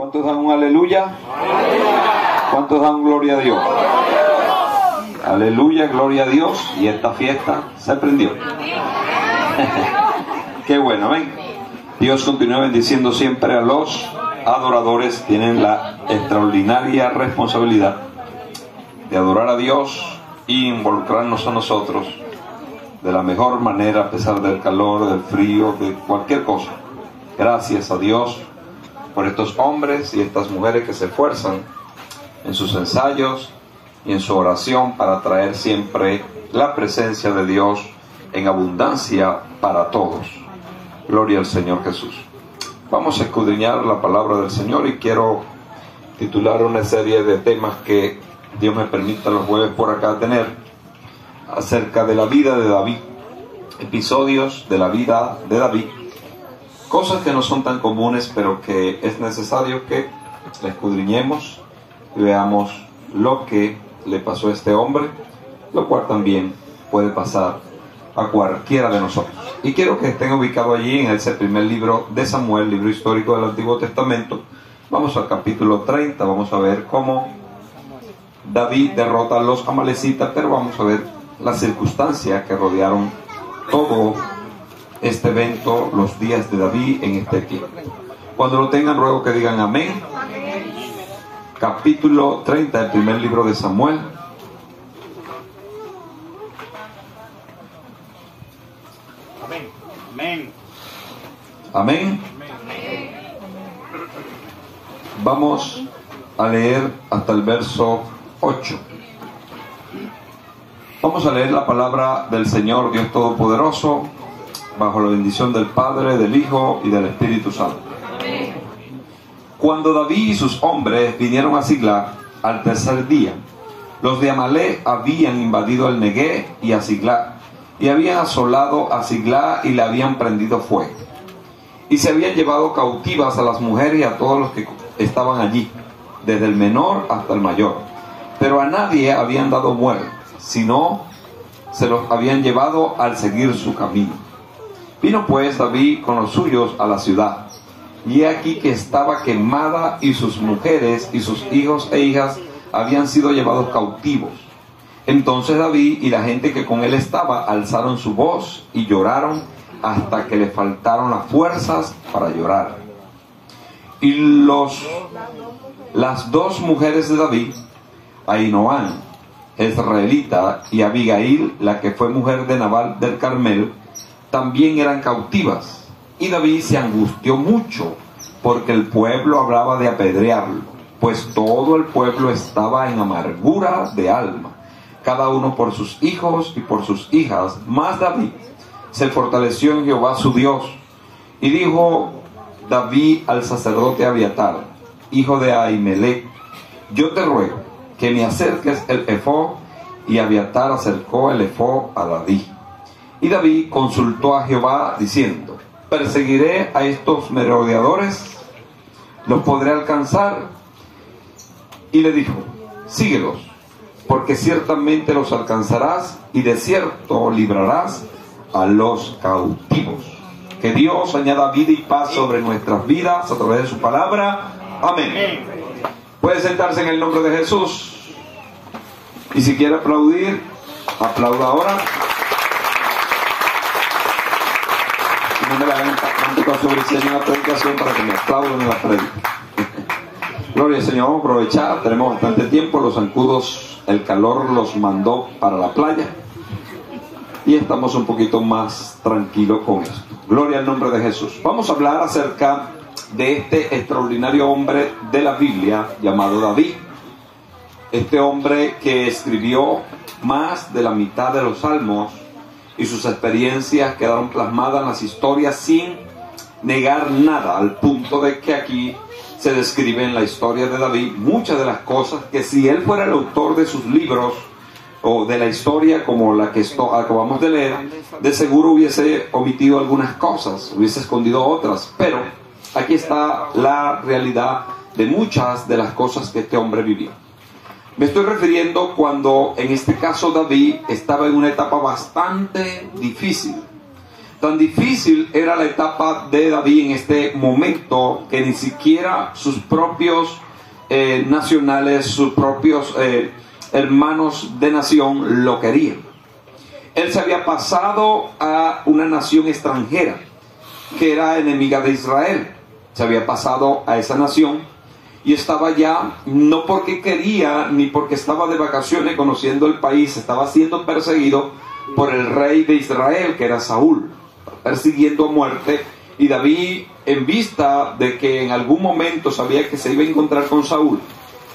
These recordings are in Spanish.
¿Cuántos dan un aleluya? ¡Aleluya! ¿Cuántos dan gloria a Dios? Aleluya, gloria a Dios. Y esta fiesta se prendió. Qué bueno, ¿ven? Dios continúa bendiciendo siempre a los adoradores. Tienen la extraordinaria responsabilidad de adorar a Dios e involucrarnos a nosotros de la mejor manera, a pesar del calor, del frío, de cualquier cosa. Gracias a Dios por estos hombres y estas mujeres que se esfuerzan en sus ensayos y en su oración para traer siempre la presencia de Dios en abundancia para todos. Gloria al Señor Jesús. Vamos a escudriñar la palabra del Señor y quiero titular una serie de temas que Dios me permita los jueves por acá tener acerca de la vida de David, episodios de la vida de David, cosas que no son tan comunes, pero que es necesario que la escudriñemos y veamos lo que le pasó a este hombre, lo cual también puede pasar a cualquiera de nosotros. Y quiero que estén ubicados allí en ese primer libro de Samuel, libro histórico del Antiguo Testamento. Vamos al capítulo 30, vamos a ver cómo David derrota a los amalecitas, pero vamos a ver las circunstancias que rodearon todo este evento, los días de David en este tiempo. Cuando lo tengan, ruego que digan amén. Capítulo 30 del primer libro de Samuel. Amén. Amén. Amén. Vamos a leer hasta el verso 8. Vamos a leer la palabra del Señor Dios Todopoderoso, bajo la bendición del Padre, del Hijo y del Espíritu Santo. Cuando David y sus hombres vinieron a Siglag al tercer día, los de Amalec habían invadido el Neguev y a Siglag, y habían asolado a Siglag y le habían prendido fuego. Y se habían llevado cautivas a las mujeres y a todos los que estaban allí, desde el menor hasta el mayor. Pero a nadie habían dado muerte, sino se los habían llevado al seguir su camino. Vino pues David con los suyos a la ciudad, y he aquí que estaba quemada, y sus mujeres y sus hijos e hijas habían sido llevados cautivos. Entonces David y la gente que con él estaba alzaron su voz y lloraron hasta que le faltaron las fuerzas para llorar. Y las dos mujeres de David, Ahinoam, israelita, y Abigail, la que fue mujer de Nabal del Carmel, también eran cautivas. Y David se angustió mucho, porque el pueblo hablaba de apedrearlo, pues todo el pueblo estaba en amargura de alma, cada uno por sus hijos y por sus hijas. Mas David se fortaleció en Jehová su Dios. Y dijo David al sacerdote Abiatar, hijo de Ahimelech: yo te ruego que me acerques el efod. Y Abiatar acercó el efod a David. Y David consultó a Jehová diciendo: ¿perseguiré a estos merodeadores? ¿Los podré alcanzar? Y le dijo: síguelos, porque ciertamente los alcanzarás, y de cierto librarás a los cautivos. Que Dios añada vida y paz sobre nuestras vidas a través de su palabra. Amén. Puede sentarse en el nombre de Jesús. Y si quiere aplaudir, aplauda ahora. No me la hagan tanto sobre el Señor en la predicación para que me aplaudan en la predica. Gloria al Señor. Vamos a aprovechar, tenemos bastante tiempo. Los zancudos, el calor los mandó para la playa y estamos un poquito más tranquilos con esto. Gloria al nombre de Jesús. Vamos a hablar acerca de este extraordinario hombre de la Biblia llamado David. Este hombre que escribió más de la mitad de los salmos, y sus experiencias quedaron plasmadas en las historias sin negar nada, al punto de que aquí se describe en la historia de David muchas de las cosas que, si él fuera el autor de sus libros o de la historia como la que acabamos de leer, de seguro hubiese omitido algunas cosas, hubiese escondido otras. Pero aquí está la realidad de muchas de las cosas que este hombre vivió. Me estoy refiriendo cuando, en este caso, David estaba en una etapa bastante difícil. Tan difícil era la etapa de David en este momento que ni siquiera sus propios nacionales, sus propios hermanos de nación lo querían. Él se había pasado a una nación extranjera que era enemiga de Israel. Se había pasado a esa nación y estaba ya, no porque quería ni porque estaba de vacaciones conociendo el país, estaba siendo perseguido por el rey de Israel, que era Saúl, persiguiendo a muerte. Y David, en vista de que en algún momento sabía que se iba a encontrar con Saúl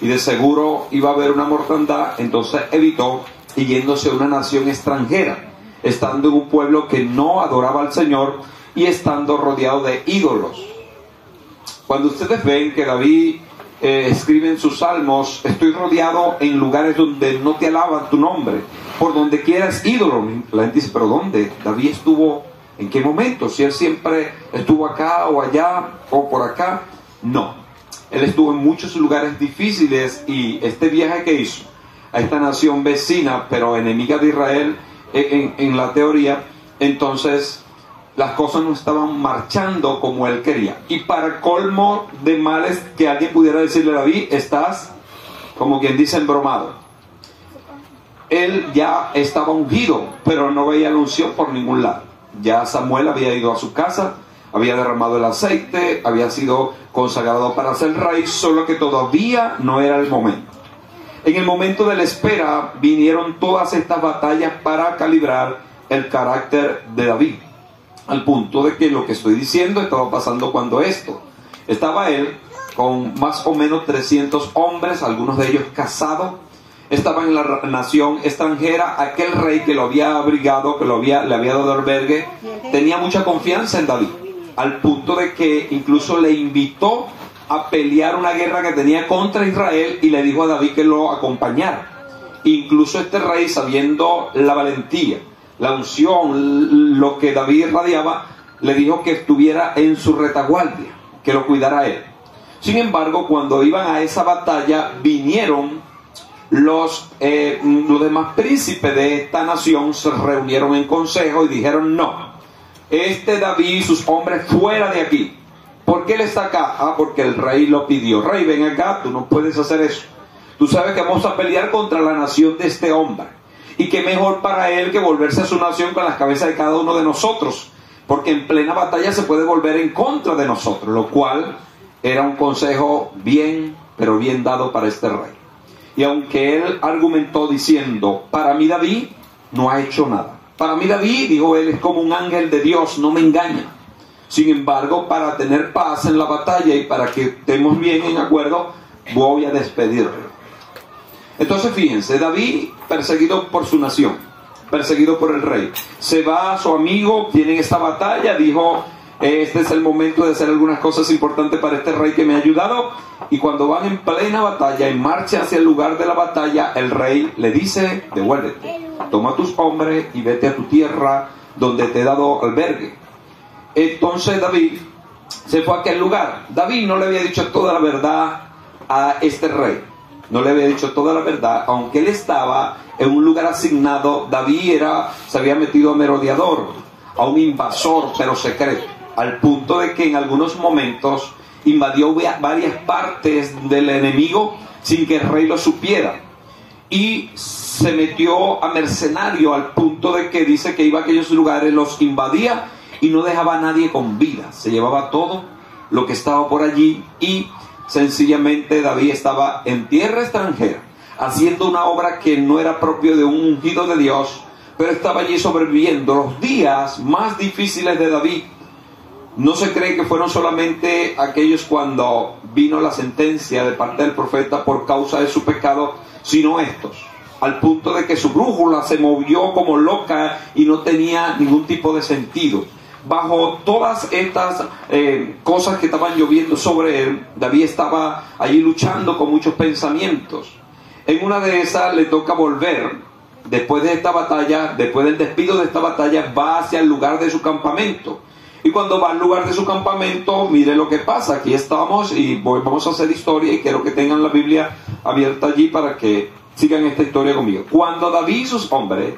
y de seguro iba a haber una mortandad, entonces evitó y yéndose a una nación extranjera, estando en un pueblo que no adoraba al Señor y estando rodeado de ídolos. Cuando ustedes ven que David escribe en sus salmos: estoy rodeado en lugares donde no te alaban tu nombre, por donde quieras ídolo. La gente dice: ¿pero dónde? David estuvo, ¿en qué momento? Si él siempre estuvo acá o allá o por acá. No, él estuvo en muchos lugares difíciles, y este viaje que hizo a esta nación vecina pero enemiga de Israel en la teoría, entonces las cosas no estaban marchando como él quería. Y para colmo de males, que alguien pudiera decirle a David: estás, como quien dice, embromado. Él ya estaba ungido, pero no veía la unción por ningún lado. Ya Samuel había ido a su casa, había derramado el aceite, había sido consagrado para ser rey, solo que todavía no era el momento. En el momento de la espera vinieron todas estas batallas para calibrar el carácter de David, al punto de que lo que estoy diciendo estaba pasando cuando esto. Estaba él con más o menos 300 hombres, algunos de ellos casados. Estaba en la nación extranjera. Aquel rey que lo había abrigado, que le había dado albergue, tenía mucha confianza en David, al punto de que incluso le invitó a pelear una guerra que tenía contra Israel, y le dijo a David que lo acompañara. Incluso este rey, sabiendo la valentía, la unción, lo que David irradiaba, le dijo que estuviera en su retaguardia, que lo cuidara a él. Sin embargo, cuando iban a esa batalla, vinieron los demás príncipes de esta nación, se reunieron en consejo y dijeron: no, este David y sus hombres fuera de aquí. ¿Por qué él está acá? Ah, porque el rey lo pidió. Rey, ven acá, tú no puedes hacer eso. Tú sabes que vamos a pelear contra la nación de este hombre. Y qué mejor para él que volverse a su nación con las cabezas de cada uno de nosotros, porque en plena batalla se puede volver en contra de nosotros, lo cual era un consejo bien, pero bien dado para este rey. Y aunque él argumentó diciendo: para mí David no ha hecho nada, para mí David, dijo él, es como un ángel de Dios, no me engaña. Sin embargo, para tener paz en la batalla y para que estemos bien en acuerdo, voy a despedirlo. Entonces fíjense, David, perseguido por su nación, perseguido por el rey, se va a su amigo, tienen esta batalla, dijo: este es el momento de hacer algunas cosas importantes para este rey que me ha ayudado. Y cuando van en plena batalla, en marcha hacia el lugar de la batalla, el rey le dice: devuélvete, toma tus hombres y vete a tu tierra donde te he dado albergue. Entonces David se fue a aquel lugar. David no le había dicho toda la verdad a este rey, no le había dicho toda la verdad, aunque él estaba en un lugar asignado. David se había metido a merodeador, a un invasor, pero secreto, al punto de que en algunos momentos invadió varias partes del enemigo sin que el rey lo supiera, y se metió a mercenario, al punto de que dice que iba a aquellos lugares, los invadía y no dejaba a nadie con vida, se llevaba todo lo que estaba por allí. Y sencillamente David estaba en tierra extranjera, haciendo una obra que no era propio de un ungido de Dios, pero estaba allí sobreviviendo. Los días más difíciles de David, no se cree que fueron solamente aquellos cuando vino la sentencia de parte del profeta por causa de su pecado, sino estos, al punto de que su brújula se movió como loca y no tenía ningún tipo de sentido. Bajo todas estas cosas que estaban lloviendo sobre él, David estaba allí luchando con muchos pensamientos. En una de esas le toca volver, después de esta batalla, después del despido de esta batalla, va hacia el lugar de su campamento. Y cuando va al lugar de su campamento, mire lo que pasa. Aquí estamos y vamos a hacer historia, y quiero que tengan la Biblia abierta allí para que sigan esta historia conmigo. Cuando David y sus hombres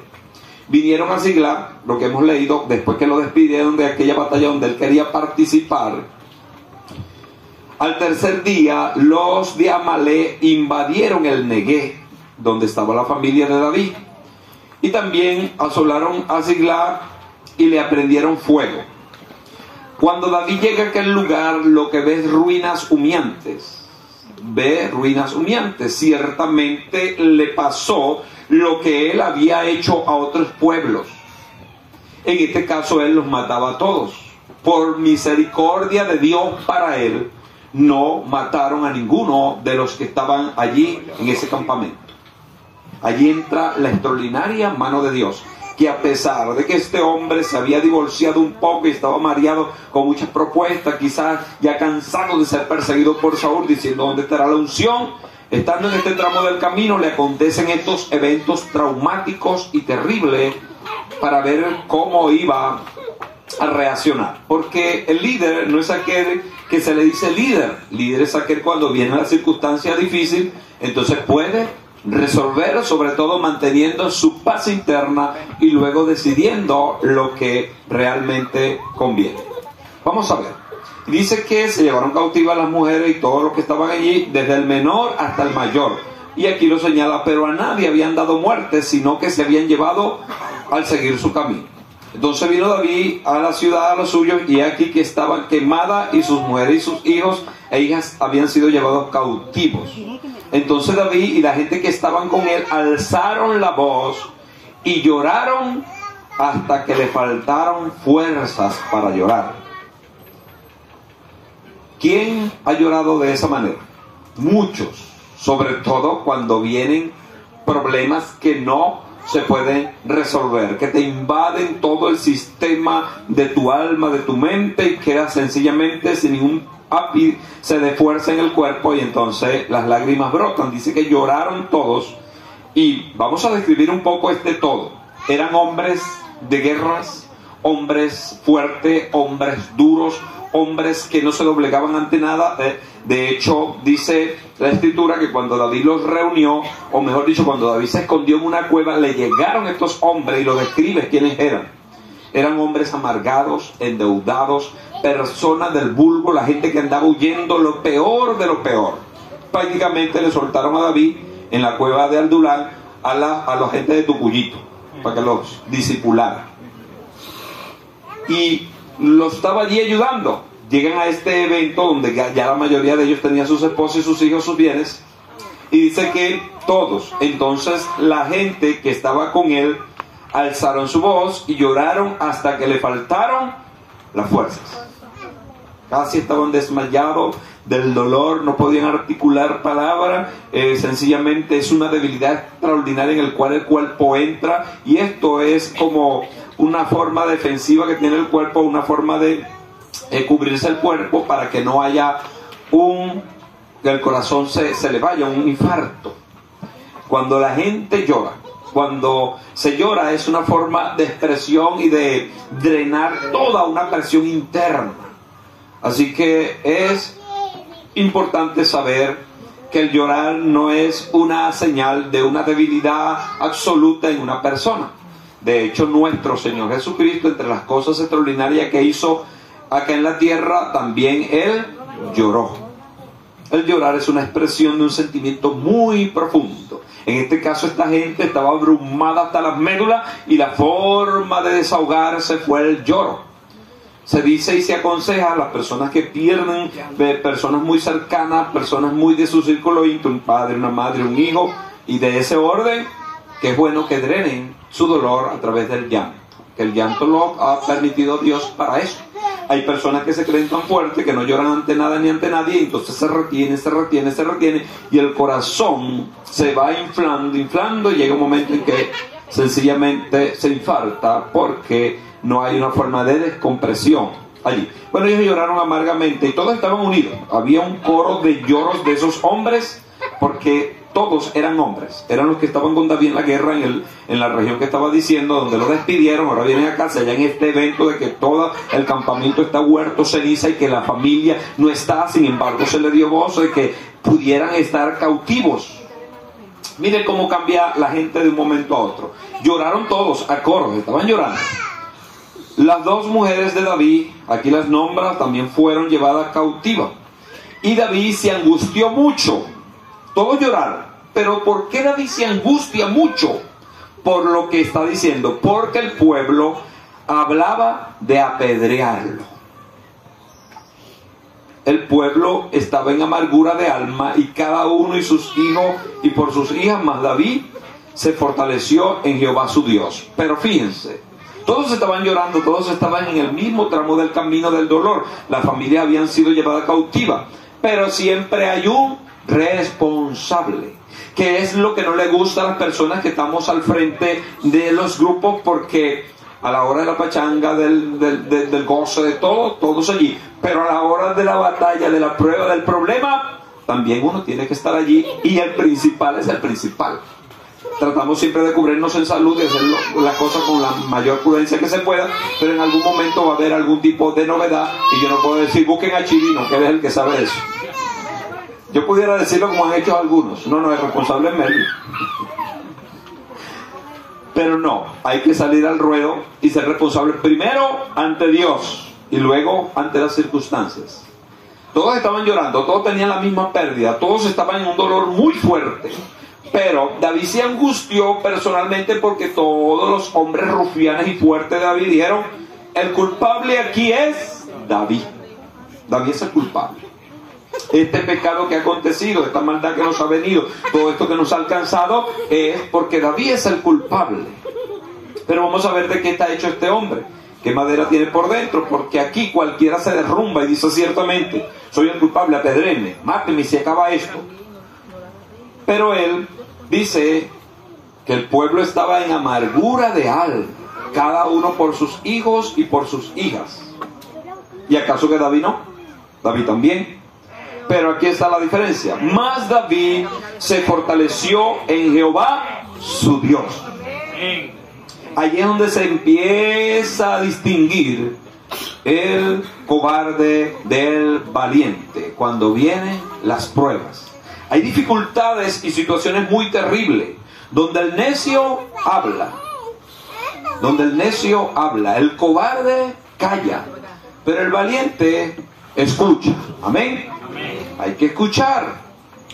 vinieron a Siglag, lo que hemos leído, después que lo despidieron de aquella batalla donde él quería participar. Al tercer día, los de Amalek invadieron el Negué, donde estaba la familia de David, y también asolaron a Siglag y le prendieron fuego. Cuando David llega a aquel lugar, lo que ve es ruinas humeantes. Ve ruinas humeantes. Ciertamente le pasó lo que él había hecho a otros pueblos. En este caso él los mataba a todos. Por misericordia de Dios para él, no mataron a ninguno de los que estaban allí en ese campamento. Allí entra la extraordinaria mano de Dios, que a pesar de que este hombre se había divorciado un poco y estaba mareado con muchas propuestas, quizás ya cansado de ser perseguido por Saúl, diciendo ¿dónde estará la unción? Estando en este tramo del camino le acontecen estos eventos traumáticos y terribles para ver cómo iba a reaccionar. Porque el líder no es aquel que se le dice líder. Líder es aquel cuando viene la circunstancia difícil, entonces puede resolver, sobre todo manteniendo su paz interna y luego decidiendo lo que realmente conviene. Vamos a ver. Dice que se llevaron cautivas las mujeres y todos los que estaban allí, desde el menor hasta el mayor. Y aquí lo señala, pero a nadie habían dado muerte, sino que se habían llevado al seguir su camino. Entonces vino David a la ciudad, a los suyos, y aquí que estaban quemadas, y sus mujeres y sus hijos e hijas habían sido llevados cautivos. Entonces David y la gente que estaban con él alzaron la voz y lloraron hasta que le faltaron fuerzas para llorar. ¿Quién ha llorado de esa manera? Muchos, sobre todo cuando vienen problemas que no se pueden resolver, que te invaden todo el sistema de tu alma, de tu mente, y quedas sencillamente sin ningún ápice de fuerza en el cuerpo, y entonces las lágrimas brotan. Dice que lloraron todos, y vamos a describir un poco este todo. Eran hombres de guerras, hombres fuertes, hombres duros, hombres que no se doblegaban ante nada. De hecho, dice la escritura que cuando David los reunió, o mejor dicho, cuando David se escondió en una cueva, le llegaron estos hombres, y lo describe quiénes eran. Eran hombres amargados, endeudados, personas del vulgo, la gente que andaba huyendo, lo peor de lo peor. Prácticamente le soltaron a David en la cueva de Adulán a la gente de Tucuyito, para que los disipulara. Y los estaba allí ayudando. Llegan a este evento donde ya la mayoría de ellos tenían sus esposas y sus hijos, sus bienes, y dice que todos, entonces la gente que estaba con él, alzaron su voz y lloraron hasta que le faltaron las fuerzas. Casi estaban desmayados del dolor, no podían articular palabra. Sencillamente es una debilidad extraordinaria en el cual el cuerpo entra, y esto es como una forma defensiva que tiene el cuerpo, una forma de cubrirse el cuerpo para que no haya que el corazón se le vaya, un infarto. Cuando la gente llora, cuando se llora, es una forma de expresión y de drenar toda una presión interna. Así que es importante saber que el llorar no es una señal de una debilidad absoluta en una persona. De hecho, nuestro Señor Jesucristo, entre las cosas extraordinarias que hizo acá en la tierra, también Él lloró. El llorar es una expresión de un sentimiento muy profundo. En este caso, esta gente estaba abrumada hasta las médulas, y la forma de desahogarse fue el lloro. Se dice y se aconseja a las personas que pierden personas muy cercanas, personas muy de su círculo íntimo, un padre, una madre, un hijo, y de ese orden, que es bueno que drenen su dolor a través del llanto. Que el llanto lo ha permitido Dios para eso. Hay personas que se creen tan fuertes que no lloran ante nada ni ante nadie, y entonces se retiene, y el corazón se va inflando, y llega un momento en que sencillamente se infarta porque no hay una forma de descompresión allí. Bueno, ellos lloraron amargamente y todos estaban unidos. Había un coro de lloros de esos hombres, porque todos eran hombres, eran los que estaban con David en la guerra, en la región que estaba diciendo, donde lo despidieron. Ahora vienen a casa, ya en este evento de que todo el campamento está huerto ceniza y que la familia no está. Sin embargo, se le dio voz de que pudieran estar cautivos. Mire cómo cambia la gente de un momento a otro. Lloraron todos a coro, estaban llorando. Las dos mujeres de David, aquí las nombra, también fueron llevadas cautivas. Y David se angustió mucho. Todos lloraron. Pero ¿por qué David se angustia mucho? Por lo que está diciendo. Porque el pueblo hablaba de apedrearlo. El pueblo estaba en amargura de alma y cada uno y sus hijos y por sus hijas, más David se fortaleció en Jehová su Dios. Pero fíjense, todos estaban llorando, todos estaban en el mismo tramo del camino del dolor. Las familias habían sido llevadas cautivas, pero siempre hay un responsable, que es lo que no le gusta a las personas que estamos al frente de los grupos, porque a la hora de la pachanga, del goce, de todo, todos allí. Pero a la hora de la batalla, de la prueba, del problema, también uno tiene que estar allí. Y el principal es el principal. Tratamos siempre de cubrirnos en salud y hacer las cosas con la mayor prudencia que se pueda. Pero en algún momento va a haber algún tipo de novedad. Y yo no puedo decir, busquen a Chirino, que él es el que sabe eso. Yo pudiera decirlo como han hecho algunos. No, el responsable es Melvin. Pero no, hay que salir al ruedo y ser responsable primero ante Dios y luego ante las circunstancias. Todos estaban llorando, todos tenían la misma pérdida, todos estaban en un dolor muy fuerte. Pero David se angustió personalmente porque todos los hombres rufianes y fuertes de David dijeron, el culpable aquí es David. David es el culpable. Este pecado que ha acontecido, esta maldad que nos ha venido, todo esto que nos ha alcanzado, es porque David es el culpable. Pero vamos a ver de qué está hecho este hombre, qué madera tiene por dentro, porque aquí cualquiera se derrumba y dice ciertamente, soy el culpable, apedréme, máteme y se acaba esto. Pero él dice que el pueblo estaba en amargura de alma, cada uno por sus hijos y por sus hijas. ¿Y acaso que David no? David también. Pero aquí está la diferencia. Más David se fortaleció en Jehová su Dios. Allí es donde se empieza a distinguir el cobarde del valiente cuando vienen las pruebas. Hay dificultades y situaciones muy terribles donde el necio habla. El cobarde calla, pero el valiente escucha. Amén. Hay que escuchar.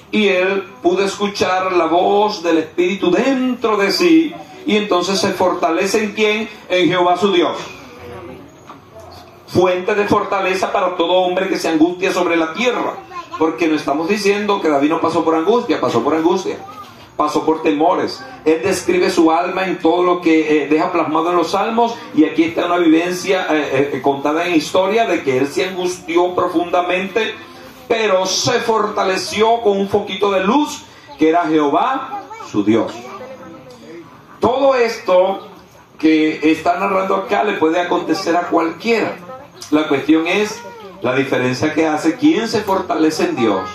Y él pudo escuchar la voz del Espíritu dentro de sí. Y entonces se fortalece en ¿quién? En Jehová su Dios. Fuente de fortaleza para todo hombre que se angustia sobre la tierra. Porque no estamos diciendo que David no pasó por angustia. Pasó por temores. Él describe su alma en todo lo que deja plasmado en los salmos. Y aquí está una vivencia contada en historia de que él se angustió profundamente, pero se fortaleció con un poquito de luz, que era Jehová su Dios. Todo esto que está narrando acá le puede acontecer a cualquiera. La cuestión es la diferencia que hace quien se fortalece en Dios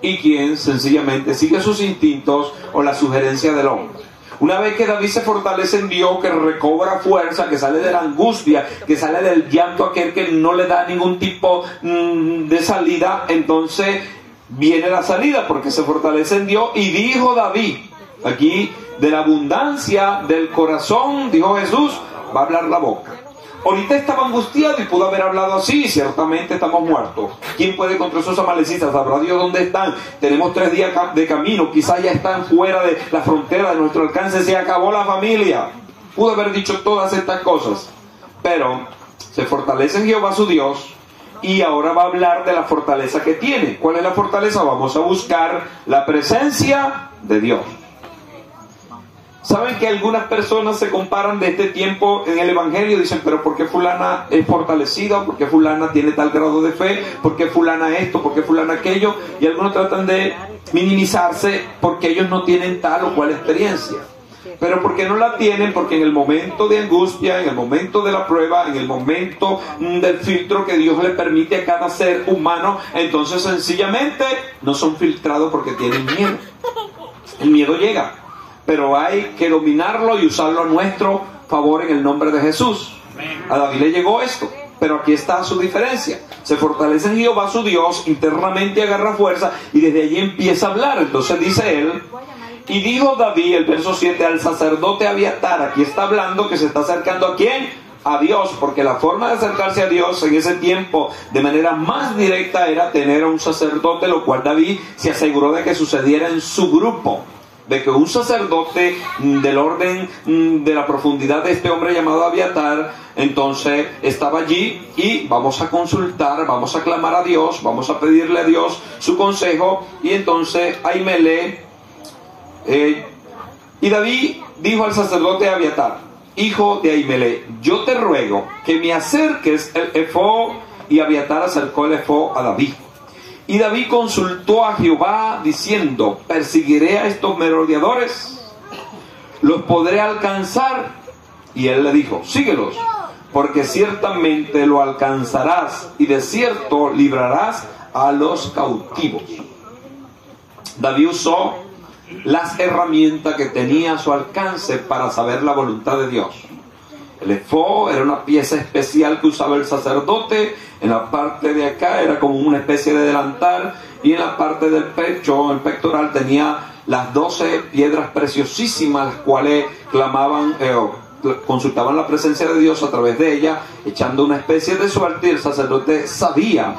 y quien sencillamente sigue sus instintos o la sugerencia del hombre. Una vez que David se fortalece en Dios, que recobra fuerza, que sale de la angustia, que sale del llanto aquel que no le da ningún tipo de salida, entonces viene la salida porque se fortalece en Dios. Y dijo David, aquí de la abundancia del corazón, dijo Jesús, va a hablar la boca. Ahorita estaba angustiado y pudo haber hablado así, ciertamente estamos muertos. ¿Quién puede contra esos amalecitas? ¿Sabrá Dios dónde están? Tenemos 3 días de camino, quizás ya están fuera de la frontera de nuestro alcance, se acabó la familia. Pudo haber dicho todas estas cosas, pero se fortalece en Jehová su Dios y ahora va a hablar de la fortaleza que tiene. ¿Cuál es la fortaleza? Vamos a buscar la presencia de Dios. ¿Saben que algunas personas se comparan de este tiempo en el Evangelio? Dicen, pero ¿por qué fulana es fortalecida? ¿Por qué fulana tiene tal grado de fe? ¿Por qué fulana esto? ¿Por qué fulana aquello? Y algunos tratan de minimizarse porque ellos no tienen tal o cual experiencia. Pero ¿por qué no la tienen? Porque en el momento de angustia, en el momento de la prueba, en el momento del filtro que Dios le permite a cada ser humano, entonces sencillamente no son filtrados porque tienen miedo. El miedo llega, pero hay que dominarlo y usarlo a nuestro favor en el nombre de Jesús. A David le llegó esto, pero aquí está su diferencia. Se fortalece en Jehová su Dios, internamente agarra fuerza y desde allí empieza a hablar. Entonces dice él, Y dijo David, el verso 7, al sacerdote Abiatar, aquí está hablando que se está acercando ¿a quién? A Dios, porque la forma de acercarse a Dios en ese tiempo de manera más directa era tener a un sacerdote, lo cual David se aseguró de que sucediera en su grupo, de que un sacerdote del orden de la profundidad de este hombre llamado Abiatar, entonces estaba allí y vamos a consultar, vamos a clamar a Dios, vamos a pedirle a Dios su consejo. Y entonces Ahimelech, y David dijo al sacerdote Abiatar, hijo de Ahimelech, yo te ruego que me acerques el efod. Y Abiatar acercó el efod a David. Y David consultó a Jehová diciendo, ¿perseguiré a estos merodeadores? ¿Los podré alcanzar? Y él le dijo, síguelos, porque ciertamente lo alcanzarás y de cierto librarás a los cautivos. David usó las herramientas que tenía a su alcance para saber la voluntad de Dios. El efod era una pieza especial que usaba el sacerdote. En la parte de acá era como una especie de delantal, y en la parte del pecho, el pectoral, tenía las 12 piedras preciosísimas, las cuales clamaban, consultaban la presencia de Dios a través de ella, echando una especie de suerte. Y el sacerdote sabía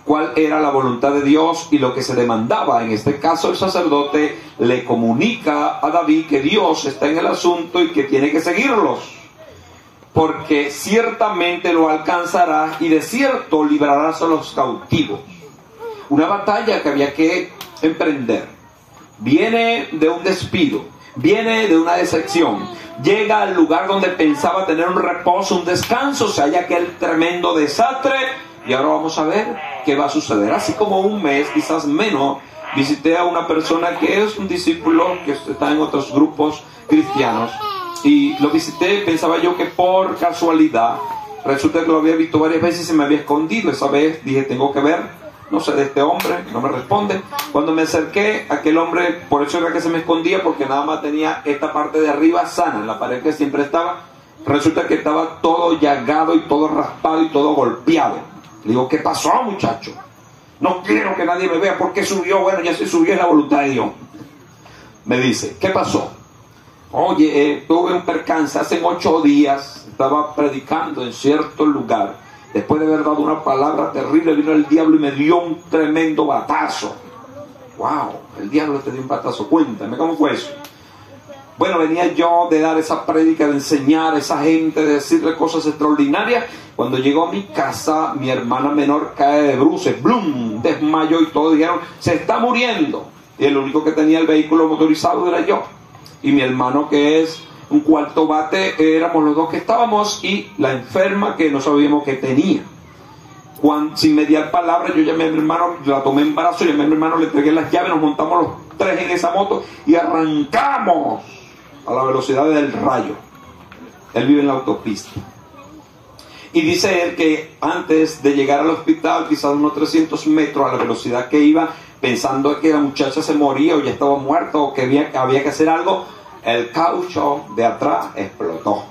cuál era la voluntad de Dios y lo que se demandaba. En este caso, el sacerdote le comunica a David que Dios está en el asunto y que tiene que seguirlos, porque ciertamente lo alcanzarás y de cierto librarás a los cautivos. Una batalla que había que emprender. Viene de un despido, viene de una decepción, llega al lugar donde pensaba tener un reposo, un descanso, se halla aquel tremendo desastre. Y ahora vamos a ver qué va a suceder. Así como un mes, quizás menos, visité a una persona que es un discípulo que está en otros grupos cristianos, y lo visité. Pensaba yo que por casualidad, resulta que lo había visto varias veces y se me había escondido. Esa vez dije, tengo que ver, no sé de este hombre, no me responde. Cuando me acerqué a aquel hombre, por eso era que se me escondía, porque nada más tenía esta parte de arriba sana, en la pared que siempre estaba. Resulta que estaba todo llagado y todo raspado y todo golpeado. Le digo, ¿qué pasó, muchacho? No quiero que nadie me vea. ¿Por qué subió? Bueno, ya se subió, es la voluntad de Dios. Me dice, ¿qué pasó? Oye, tuve un percance. Hace 8 días estaba predicando en cierto lugar. Después de haber dado una palabra terrible, vino el diablo y me dio un tremendo batazo. ¡Wow! El diablo te dio un batazo. Cuéntame, ¿cómo fue eso? Bueno, venía yo de dar esa prédica, de enseñar a esa gente, de decirle cosas extraordinarias. Cuando llegó a mi casa, mi hermana menor cae de bruces, ¡blum!, desmayó y todos dijeron, se está muriendo. Y el único que tenía el vehículo motorizado era yo. Y mi hermano, que es un cuarto bate, éramos los dos que estábamos, y la enferma que no sabíamos que tenía. Sin mediar palabra, yo llamé a mi hermano, la tomé en brazos, llamé a mi hermano, le entregué las llaves, nos montamos los 3 en esa moto y arrancamos a la velocidad del rayo. Él vive en la autopista. Y dice él que antes de llegar al hospital, quizás unos 300 metros a la velocidad que iba, pensando que la muchacha se moría o ya estaba muerta o que había que hacer algo, el caucho de atrás explotó.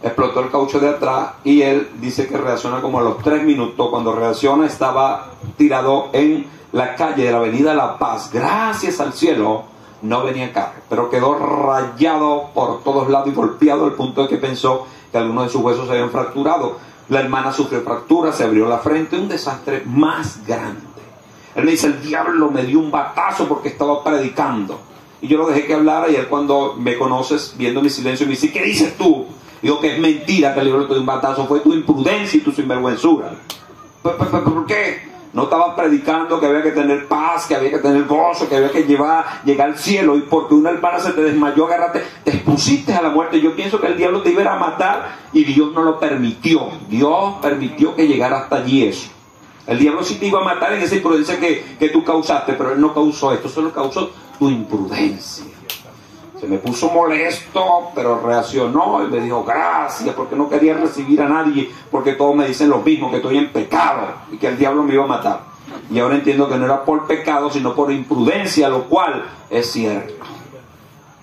Explotó el caucho de atrás, y él dice que reacciona como a los 3 minutos. Cuando reacciona, estaba tirado en la calle de la avenida La Paz. Gracias al cielo no venía carro, pero quedó rayado por todos lados y golpeado al punto de que pensó que algunos de sus huesos se habían fracturado. La hermana sufrió fractura, se abrió la frente, un desastre más grande. Él me dice, el diablo me dio un batazo porque estaba predicando. Y yo lo dejé que hablara, y él, cuando me conoces, viendo mi silencio, me dice, ¿qué dices tú? Digo que es mentira que el diablo te dio un batazo, fue tu imprudencia y tu sinvergüenzura. ¿Por qué? No estabas predicando que había que tener paz, que había que tener gozo, que había que llegar al cielo, y porque una hermana se te desmayó, agarraste, te expusiste a la muerte. Yo pienso que el diablo te iba a matar y Dios no lo permitió. Dios permitió que llegara hasta allí eso. El diablo sí te iba a matar en esa imprudencia que tú causaste, pero él no causó esto, solo causó tu imprudencia. Se me puso molesto, pero reaccionó y me dijo gracias, porque no quería recibir a nadie, porque todos me dicen lo mismo, que estoy en pecado y que el diablo me iba a matar. Y ahora entiendo que no era por pecado, sino por imprudencia, lo cual es cierto.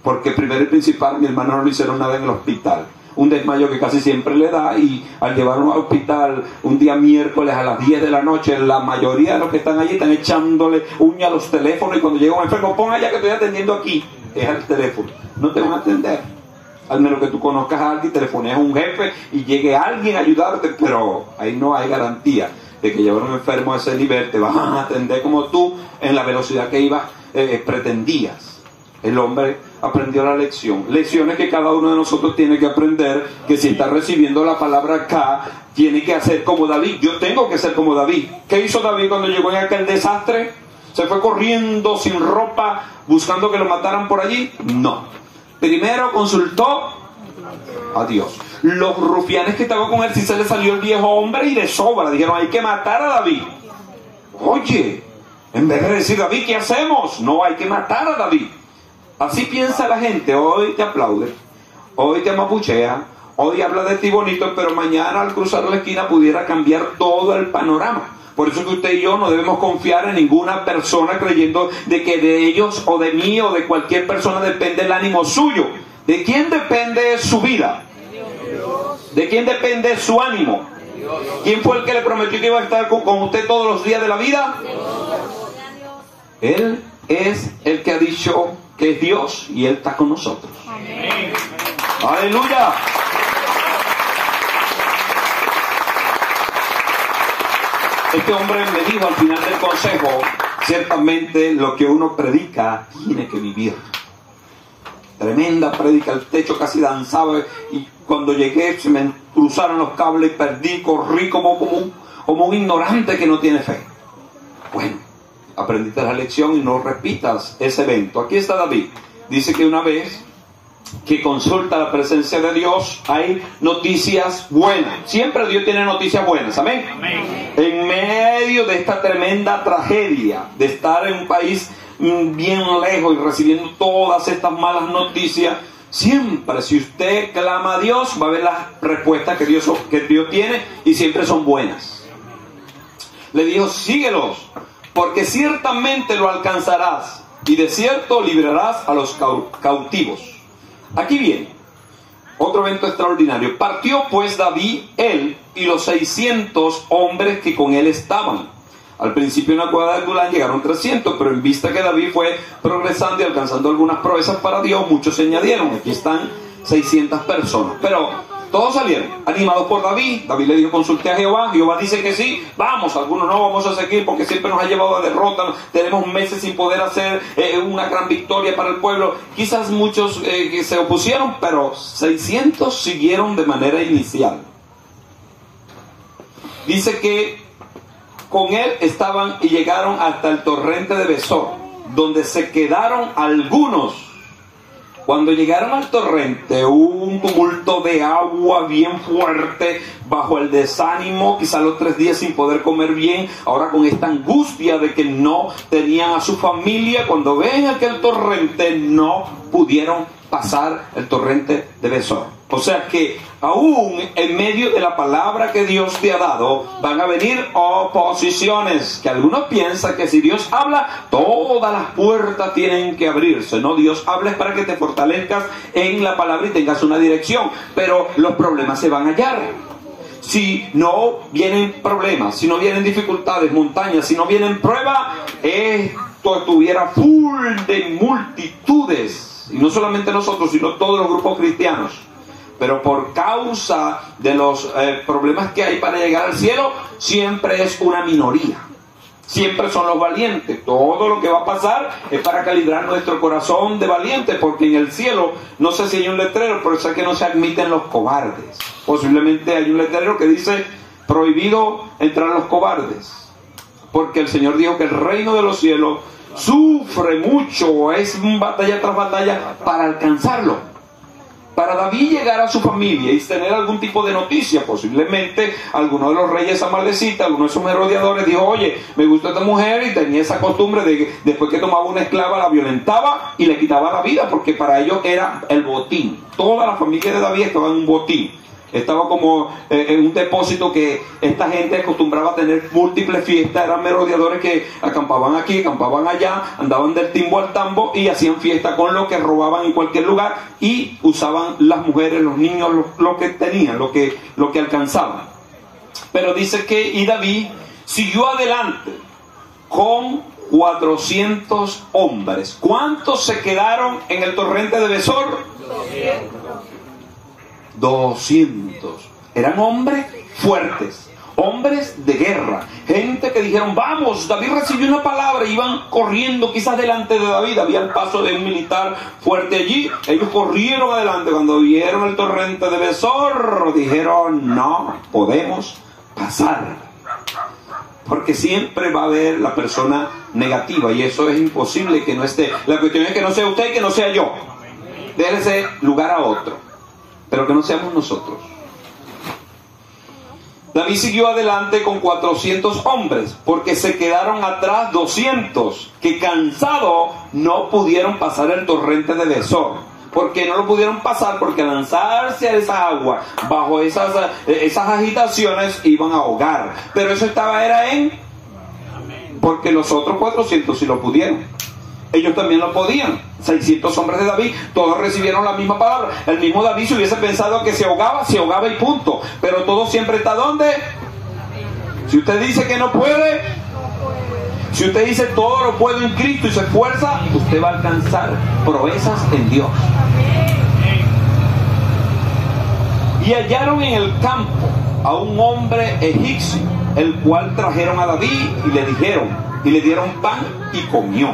Porque primero y principal, mi hermano no le hicieron nada en el hospital. un desmayo que casi siempre le da, y al llevarlo al hospital un día miércoles a las 10 de la noche, la mayoría de los que están allí están echándole uña a los teléfonos, y cuando llega un enfermo, pon allá que estoy atendiendo aquí, es al teléfono, no te van a atender, al menos que tú conozcas a alguien, telefoneas a un jefe y llegue alguien a ayudarte, pero ahí no hay garantía de que llevar un enfermo a ese nivel te van a atender como tú en la velocidad que ibas pretendías. El hombre aprendió la lección. Lecciones que cada uno de nosotros tiene que aprender, que si está recibiendo la palabra acá, tiene que hacer como David. Yo tengo que ser como David. ¿Qué hizo David cuando llegó en aquel desastre? ¿Se fue corriendo sin ropa buscando que lo mataran por allí? No. Primero consultó a Dios. Los rufianes que estaban con él, sí se le salió el viejo hombre y de sobra. Dijeron, hay que matar a David. Oye, en vez de decir, David, ¿qué hacemos? No, hay que matar a David. Así piensa la gente. Hoy te aplaude, hoy te amapuchea, hoy habla de ti bonito, pero mañana al cruzar la esquina pudiera cambiar todo el panorama. Por eso que usted y yo no debemos confiar en ninguna persona creyendo de que de ellos o de mí o de cualquier persona depende el ánimo suyo. ¿De quién depende su vida? ¿De quién depende su ánimo? ¿Quién fue el que le prometió que iba a estar con usted todos los días de la vida? Él es el que ha dicho que es Dios, y Él está con nosotros. Amén. ¡Aleluya! Este hombre me dijo al final del consejo, ciertamente lo que uno predica tiene que vivir. Tremenda predica, el techo casi danzaba, y cuando llegué se me cruzaron los cables y perdí, corrí como un ignorante que no tiene fe. Bueno, aprendiste la lección y no repitas ese evento. Aquí está David. Dice que una vez que consulta la presencia de Dios, hay noticias buenas. Siempre Dios tiene noticias buenas. Amén. Amén. En medio de esta tremenda tragedia de estar en un país bien lejos y recibiendo todas estas malas noticias, siempre si usted clama a Dios va a ver las respuestas que Dios tiene, y siempre son buenas. Le dijo, síguelos, porque ciertamente lo alcanzarás, y de cierto librarás a los cautivos. Aquí viene otro evento extraordinario. Partió pues David, él y los 600 hombres que con él estaban. Al principio en la cuadra de Adulán llegaron 300, pero en vista que David fue progresando y alcanzando algunas proezas para Dios, muchos se añadieron. Aquí están 600 personas, pero todos salieron animados por David. David le dijo, consulte a Jehová. Jehová dice que sí, vamos. Algunos no, vamos a seguir porque siempre nos ha llevado a derrota. Tenemos meses sin poder hacer una gran victoria para el pueblo. Quizás muchos que se opusieron, pero 600 siguieron de manera inicial. Dice que con él estaban y llegaron hasta el torrente de Besor, donde se quedaron algunos. Cuando llegaron al torrente hubo un tumulto de agua bien fuerte, bajo el desánimo, quizás los 3 días sin poder comer bien, ahora con esta angustia de que no tenían a su familia. Cuando ven aquel torrente no pudieron pasar el torrente de Besor. O sea que aún en medio de la palabra que Dios te ha dado van a venir oposiciones, que algunos piensan que si Dios habla todas las puertas tienen que abrirse. No, Dios habla es para que te fortalezcas en la palabra y tengas una dirección, pero los problemas se van a hallar. Si no vienen problemas, si no vienen dificultades, montañas, si no vienen pruebas, esto estuviera full de multitudes, y no solamente nosotros, sino todos los grupos cristianos. Pero por causa de los problemas que hay para llegar al cielo, siempre es una minoría. Siempre son los valientes. Todo lo que va a pasar es para calibrar nuestro corazón de valientes, porque en el cielo, no sé si hay un letrero, pero sé que no se admiten los cobardes. Posiblemente hay un letrero que dice, prohibido entrar los cobardes. Porque el Señor dijo que el reino de los cielos sufre mucho, es batalla tras batalla para alcanzarlo. Para David llegar a su familia y tener algún tipo de noticia, posiblemente alguno de los reyes amalecitas, alguno de esos merodeadores dijo, oye, me gusta esta mujer, y tenía esa costumbre de que después que tomaba una esclava la violentaba y le quitaba la vida, porque para ellos era el botín. Toda la familia de David estaba en un botín. Estaba como en un depósito que esta gente acostumbraba a tener múltiples fiestas. Eran merodeadores que acampaban aquí, acampaban allá, andaban del timbo al tambo y hacían fiesta con lo que robaban en cualquier lugar, y usaban las mujeres, los niños, lo que tenían, lo que alcanzaban. Pero dice que y David siguió adelante con 400 hombres. ¿Cuántos se quedaron en el torrente de Besor? 200. Eran hombres fuertes, hombres de guerra, gente que dijeron: vamos. David recibió una palabra, iban corriendo quizás delante de David. Había el paso de un militar fuerte allí. Ellos corrieron adelante. Cuando vieron el torrente de Besor, dijeron: no podemos pasar, porque siempre va a haber la persona negativa, y eso es imposible que no esté. La cuestión es que no sea usted y que no sea yo. Déjese lugar a otro, pero que no seamos nosotros. David siguió adelante con 400 hombres, porque se quedaron atrás 200, que cansados no pudieron pasar el torrente de Besor. ¿Por qué no lo pudieron pasar? Porque al lanzarse a esa agua, bajo esas agitaciones, iban a ahogar. Pero eso era porque los otros 400 sí lo pudieron. Ellos también lo podían. 600 hombres de David, todos recibieron la misma palabra. El mismo David, si hubiese pensado que se ahogaba y punto. Pero todo siempre está ¿dónde? Si usted dice que no puede, si usted dice todo lo puedo en Cristo y se esfuerza, usted va a alcanzar proezas en Dios. Y hallaron en el campo a un hombre egipcio, el cual trajeron a David y le dijeron, y le dieron pan y comió,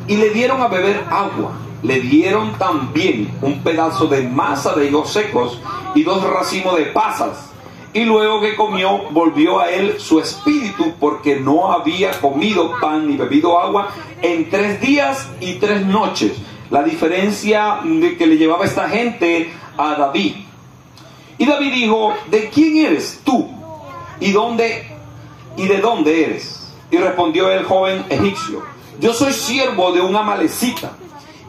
y le dieron a beber agua. Le dieron también un pedazo de masa de higos secos y 2 racimos de pasas. Y luego que comió, volvió a él su espíritu, porque no había comido pan ni bebido agua en 3 días y 3 noches. La diferencia de que le llevaba esta gente a David. Y David dijo: ¿de quién eres tú? ¿Y de dónde eres? Y respondió el joven egipcio: yo soy siervo de un amalecita,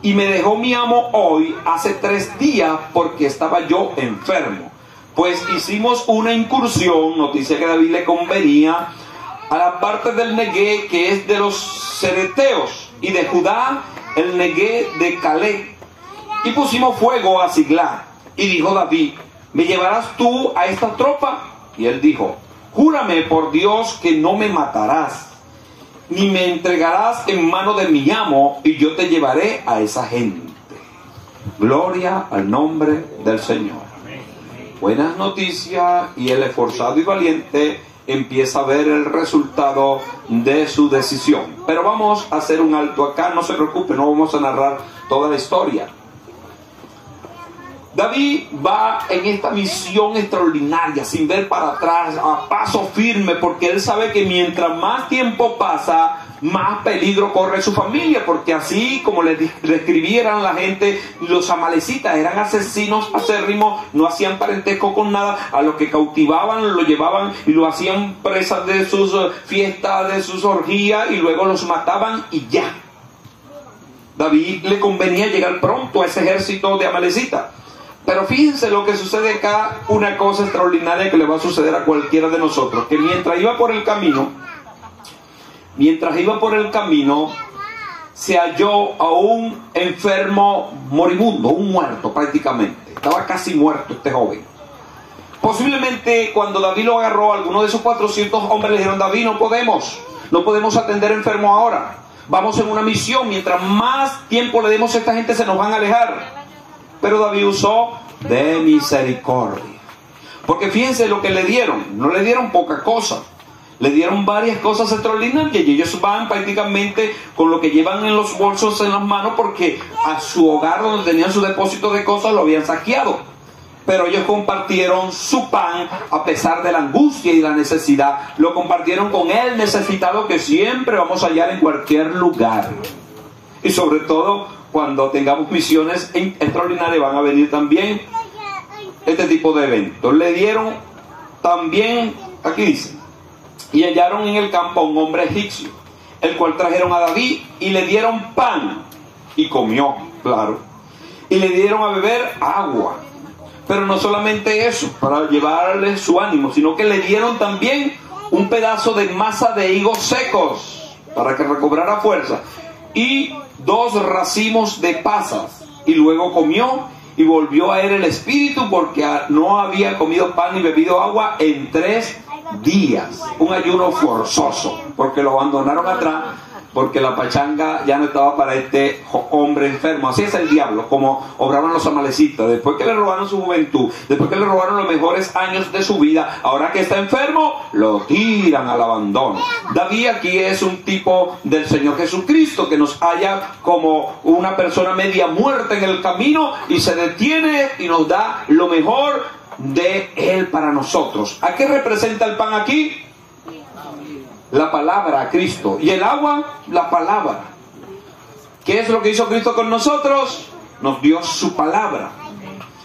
y me dejó mi amo hoy hace 3 días, porque estaba yo enfermo. Pues hicimos una incursión, noticia que a David le convenía, a la parte del Negué, que es de los cereteos, y de Judá el Negué de Caleb, y pusimos fuego a Siglag. Y dijo David: ¿me llevarás tú a esta tropa? Y él dijo: júrame por Dios que no me matarás, ni me entregarás en mano de mi amo, y yo te llevaré a esa gente. Gloria al nombre del Señor. Buenas noticias, y el esforzado y valiente empieza a ver el resultado de su decisión. Pero vamos a hacer un alto acá, no se preocupe, no vamos a narrar toda la historia. David va en esta misión extraordinaria, sin ver para atrás, a paso firme, porque él sabe que mientras más tiempo pasa, más peligro corre su familia, porque así como le describieran la gente, los amalecitas eran asesinos acérrimos, no hacían parentesco con nada. A los que cautivaban lo llevaban y lo hacían presas de sus fiestas, de sus orgías, y luego los mataban y ya. David le convenía llegar pronto a ese ejército de amalecitas. Pero fíjense lo que sucede acá, una cosa extraordinaria que le va a suceder a cualquiera de nosotros, que mientras iba por el camino, se halló a un enfermo moribundo, un muerto prácticamente. Estaba casi muerto este joven. Posiblemente cuando David lo agarró, algunos de esos 400 hombres le dijeron: David, no podemos atender enfermo ahora. Vamos en una misión, mientras más tiempo le demos a esta gente se nos van a alejar. Pero David usó de misericordia, porque fíjense lo que le dieron. No le dieron poca cosa, le dieron varias cosas extraordinarias, y ellos van prácticamente con lo que llevan en los bolsos en las manos, porque a su hogar donde tenían su depósito de cosas lo habían saqueado. Pero ellos compartieron su pan a pesar de la angustia y la necesidad. Lo compartieron con el necesitado, que siempre vamos a hallar en cualquier lugar. Y sobre todo cuando tengamos misiones extraordinarias, van a venir también este tipo de eventos. Le dieron también, aquí dice: y hallaron en el campo a un hombre egipcio, el cual trajeron a David, y le dieron pan y comió, claro, y le dieron a beber agua. Pero no solamente eso, para llevarle su ánimo, sino que le dieron también un pedazo de masa de higos secos para que recobrara fuerza y 2 racimos de pasas. Y luego comió y volvió a él el espíritu, porque no había comido pan ni bebido agua en 3 días. Un ayuno forzoso, porque lo abandonaron atrás, porque la pachanga ya no estaba para este hombre enfermo. Así es el diablo, como obraban los amalecitas. Después que le robaron su juventud, después que le robaron los mejores años de su vida, ahora que está enfermo, lo tiran al abandono. David aquí es un tipo del Señor Jesucristo, que nos halla como una persona media muerta en el camino y se detiene y nos da lo mejor de Él para nosotros. ¿A qué representa el pan aquí? La palabra, Cristo. Y el agua, la palabra. ¿Qué es lo que hizo Cristo con nosotros? Nos dio su palabra.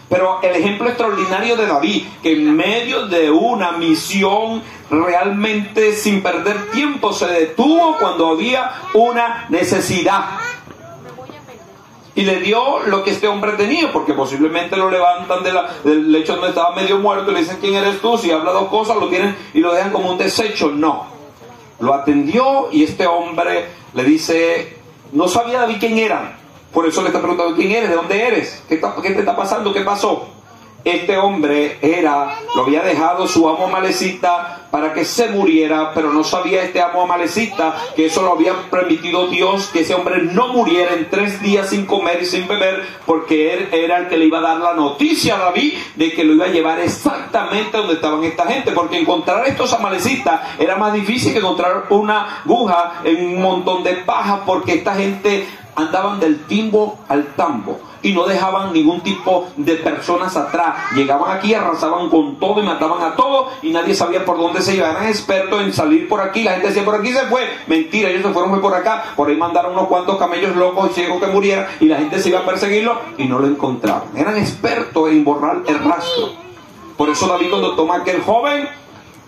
Pero el ejemplo extraordinario de David, que en medio de una misión realmente sin perder tiempo se detuvo cuando había una necesidad. Y le dio lo que este hombre tenía, porque posiblemente lo levantan del lecho donde estaba medio muerto y le dicen: ¿quién eres tú? Si habla 2 cosas, lo tienen y lo dejan como un desecho. No. Lo atendió y este hombre le dice, no sabía David quién era. Por eso le está preguntando: ¿quién eres? ¿De dónde eres? ¿Qué te está pasando? ¿Qué pasó? Este hombre lo había dejado su amo amalecita para que se muriera, pero no sabía este amo amalecita que eso lo había permitido Dios, que ese hombre no muriera en 3 días sin comer y sin beber, porque él era el que le iba a dar la noticia a David de que lo iba a llevar exactamente donde estaban esta gente, porque encontrar a estos amalecitas era más difícil que encontrar una aguja en un montón de paja, porque esta gente andaban del timbo al tambo y no dejaban ningún tipo de personas atrás. Llegaban aquí, arrasaban con todo y mataban a todos y nadie sabía por dónde se iban. Eran expertos en salir por aquí. La gente decía: por aquí se fue. Mentira, ellos se fueron fue por acá. Por ahí mandaron unos cuantos camellos locos y ciegos que murieran y la gente se iba a perseguirlo y no lo encontraban. Eran expertos en borrar el rastro. Por eso David, cuando toma a aquel joven,